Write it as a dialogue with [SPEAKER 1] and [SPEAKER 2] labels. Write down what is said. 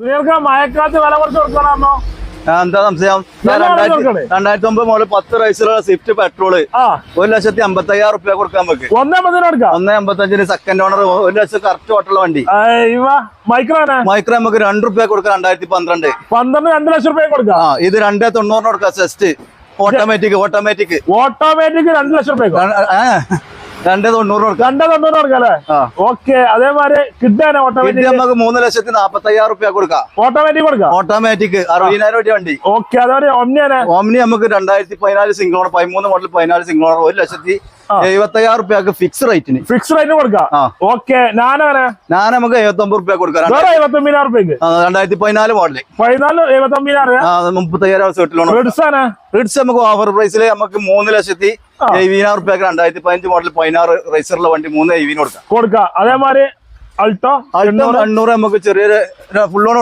[SPEAKER 1] നിങ്ങൾക്ക് മഴക്കാലത്ത് വില കുറച്ച് കൊടുക്കണോ?
[SPEAKER 2] എന്താ സംശയം? 2009 മുതൽ 10 റൈസിലുള്ള സ്വിഫ്റ്റ് പെട്രോള് 1,55,000 റുപ്യ കൊടുക്കാൻ നമുക്ക്. 1,85 സെക്കൻഡ് ഓണർ 1 ലക്ഷം കറക്റ്റ് ഓട്ടുള്ള വണ്ടി. മൈക്രോ നമുക്ക് 2 റുപ്യ കൊടുക്കാം. 2012
[SPEAKER 1] 2 ലക്ഷം റുപ്യ കൊടുക്കാം.
[SPEAKER 2] ഇത് 2,90 കൊടുക്കാം. ജസ്റ്റ് ഓട്ടോമാറ്റിക് 2
[SPEAKER 1] ലക്ഷം റുപ്യ
[SPEAKER 2] 2,90 കൊടുക്കാം.
[SPEAKER 1] 2,90 കൊടുക്കാം അല്ലേ? ഓക്കെ. അതേമാതിരി കിട്ടാൻ ഓട്ടോമാറ്റിക്
[SPEAKER 2] നമുക്ക് 3,40,000 റുപ്യ കൊടുക്കാം.
[SPEAKER 1] ഓട്ടോമാറ്റിക് കൊടുക്കാം.
[SPEAKER 2] ഓട്ടോമാറ്റിക് 60,000 രൂപ വണ്ടി.
[SPEAKER 1] ഓക്കെ. അതേപോലെ
[SPEAKER 2] ഓംനി നമുക്ക് 2014 single owner 13 model 14 single owner 1,70,000 റുപ്യക്ക് ഫിക്സ് റേറ്റിന്
[SPEAKER 1] കൊടുക്കാം. ഓക്കെ. നാനോ
[SPEAKER 2] നമുക്ക് 79 റുപ്യ കൊടുക്കാം.
[SPEAKER 1] 79,000 റുപ്യക്ക്
[SPEAKER 2] 2014 മോഡല്
[SPEAKER 1] 79,000
[SPEAKER 2] സെറ്റിലോൺ. റിഡ്സ് നമുക്ക് ഓഫർ പ്രൈസില് നമുക്ക് 3,70,000 റുപ്യക്ക് 2015 മോഡൽ 16 റൈസറുള്ള വണ്ടി 3,70,000 കൊടുക്കാം.
[SPEAKER 1] അതേമാതിരി അൾട്ടോ
[SPEAKER 2] 800 നമുക്ക് ചെറിയൊരു ഫുൾ ഓൺ